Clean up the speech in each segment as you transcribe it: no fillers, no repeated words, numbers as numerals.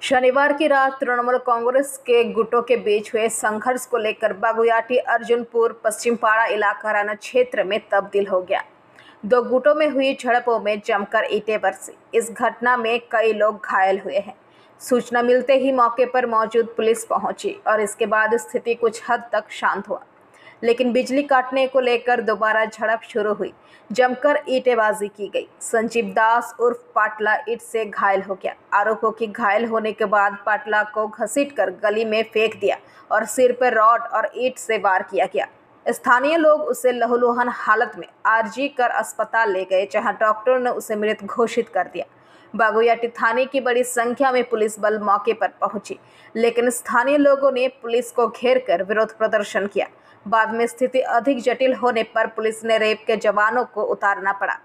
शनिवार की रात तृणमूल कांग्रेस के गुटों के बीच हुए संघर्ष को लेकर बागुयाटी अर्जुनपुर पश्चिमपाड़ा इलाका राना क्षेत्र में तब्दील हो गया। दो गुटों में हुई झड़पों में जमकर ईंटें बरसी। इस घटना में कई लोग घायल हुए हैं। सूचना मिलते ही मौके पर मौजूद पुलिस पहुंची और इसके बाद स्थिति कुछ हद तक शांत हुआ, लेकिन बिजली काटने को लेकर दोबारा झड़प शुरू हुई। जमकर ईंटेबाजी की गई। संजीव दास उर्फ पाटला ईंट से घायल हो गया। आरोपों की घायल होने के बाद पाटला को घसीटकर गली में फेंक दिया और सिर पर रॉड और ईंट से वार किया गया। स्थानीय लोग उसे लहूलुहान हालत में आरजी कर अस्पताल ले गए, जहां डॉक्टरों ने उसे मृत घोषित कर दिया। बागुयाटी थाने की बड़ी संख्या में पुलिस बल मौके पर पहुंची, लेकिन स्थानीय लोगों ने पुलिस को घेरकर विरोध प्रदर्शन किया। बाद में स्थिति अधिक जटिल होने पर पुलिस ने रेप के जवानों को उतारना पड़ा।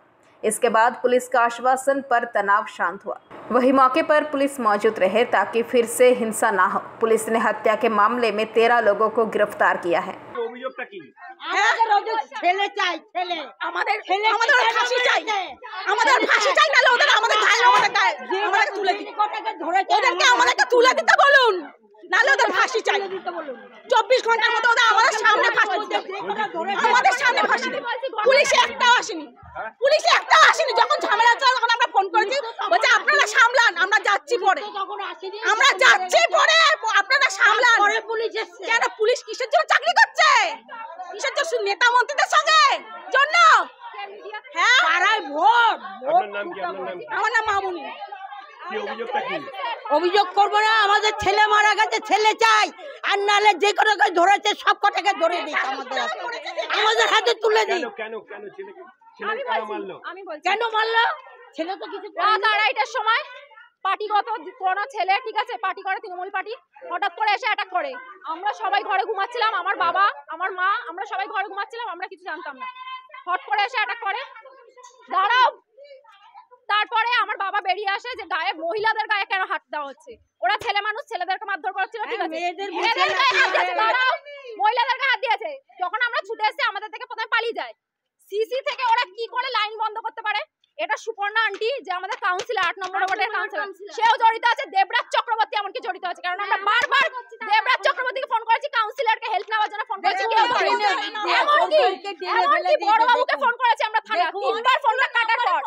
इसके बाद पुलिस का आश्वासन पर तनाव शांत हुआ। वही मौके पर पुलिस मौजूद रहे ताकि फिर से हिंसा ना हो। पुलिस ने हत्या के मामले में 13 लोगों को गिरफ्तार किया है। নালে ওদের ফাঁসি চাই 24 ঘন্টার মধ্যে ওদের আমাদের সামনে ফাঁসি পুলিশে একটাও আসেনি যখন ঝামেলা চলে তখন আমরা ফোন করেছি, বলছে আপনারা সামলান, আমরা যাচ্ছি পরে আপনারা সামলান। কেন পুলিশ কিসের জন্য চাকরি করছে? কিসের জন্য? নেতা মন্ত্রীদের সঙ্গে জন্য? হ্যাঁ পাড়ায় ভোট। আমার নাম মামুনি। অভিযোগ করবো না, আমাদের ছেলে মারা গেছে, ছেলে চাই, আর নালে যে কটাকে ধরেছে সব কটাকে ধরে দিই, আমাদের হাতে তুলে দিই। কেন মারলো? ছেলে তো কিছু রাত 2:30টার সময় পার্টিগত কোন ছেলে, ঠিক আছে, পার্টি করে তৃণমূল পার্টি, হঠাৎ করে এসে অ্যাটাক করে। আমরা সবাই ঘরে ঘুমাচ্ছিলাম, আমার বাবা আমার মা আমরা সবাই ঘরে ঘুমাচ্ছিলাম, আমরা কিছু জানতাম না। হট করে এসে অ্যাটাক করে। দাঁড়াও। তারপরে আমার বাবা বেরিয়ে আসে যে গায়ে মহিলাদের গায়ে কেন হাত দেওয়া হচ্ছে, ওরা ছেলে মানুষ, ছেলেদেরকে মারধর করছিল, ঠিক আছে, মহিলাদেরকে হাত দিয়েছে। যখন আমরা ছুটে এসে আমাদের থেকে প্রথমে পালিয়ে যায়। সিসি থেকে ওরা কি করে লাইন বন্ধ করতে পারে? এটা সুপর্ণা আন্টি, যে আমাদের কাউন্সিলর 8 নম্বর ওয়ার্ডের কাউন্সিলর, সেও জড়িত আছে। দেবরাজ চক্রবর্তী এমনকি জড়িত আছে, কারণ আমরা বারবার দেবরাজ চক্রবর্তীকে ফোন করেছি, কাউন্সিলরকে হেল্প নেওয়ার জন্য ফোন করেছি, কেউ ধরেনি। এমনকি বড় বাবুকে ফোন করেছি আমরা থানা, 3বার ফোনটা কাটার পর,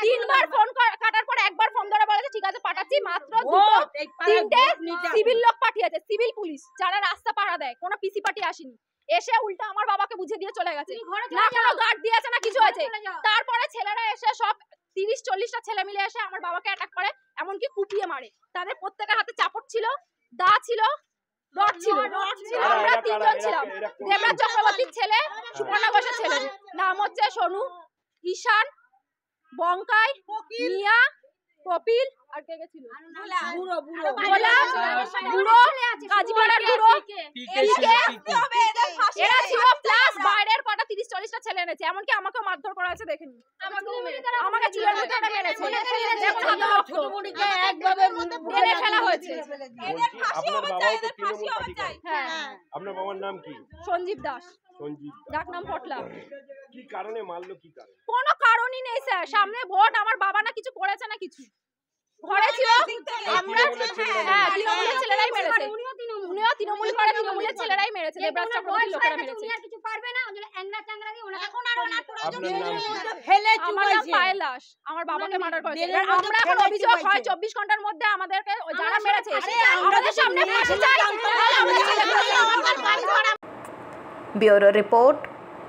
3বার ফোন কাটার পর একবার ফোন ধরে বলেছে ঠিক আছে পাঠাচ্ছি। মাত্র 3টে সিভিল লোক পাঠিয়েছে, সিভিল পুলিশ, যারা রাস্তা পাহারা দেয়, কোনো পিসি পার্টি আসেনি। এসে উল্টা আমার বাবাকে বুঝিয়ে দিয়ে চলে গেছে, না কোনো গার্ড দিয়েছে না কিছু আছে। তারপরে ছেলেরা এসে সব 30-40টা ছেলে মিলে এসে আমার বাবাকে অ্যাটাক করে, এমনকি কুপিয়ে মারে। তাদের প্রত্যেকের হাতে চাপট ছিল, দা ছিল, রড ছিল। আমরা 3জন ছিলাম। দেবরাজ চক্রবর্তীর ছেলে, সুপর্ণা ঘোষের ছেলে, নাম হচ্ছে সোনু, ঈশান, বঙ্কাই, মিয়া, কপিল, আর কে কে ছিল? বুড়ো কাজীপাড়ার বুড়ো, এরা ছিল, প্লাস বাইরের কটা 30-40টা ছেলে এনেছে। এমনকি আমাকে মারধর করা হয়েছে, দেখেনি, আমাকে চুলের মধ্যে ওটা মেরেছে, একভাবে ফেলা হয়েছে। আপনার বাবার নাম কি? সঞ্জীব দাস, ডাক নাম পটলা। কি কারণে মারলো? কি কারণে? কোনো কারণই নেই স্যার, সামনে ভোট, আমার বাবা না কিছু করেছে না কিছু, ঘরে ছিল। আমরা হ্যাঁ তৃণমূলের ছেলেরাই মেরেছে, উনিও তৃণমূল করে, তৃণমূলের ছেলেরাই মেরেছে, দেবরাজ চক্রবর্তীর লোকেরা মেরেছে। আর কিছু পারবে না, এখন আর আমার নাম পায়েল দাস, আমার বাবাকে মার্ডার করেছে। আমরা এখন অভিযোগ হয় 24 ঘন্টার মধ্যে আমাদেরকে যারা মেরেছে আমাদের সামনে ফাঁসি চাই। Bureau report,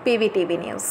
PVTV news.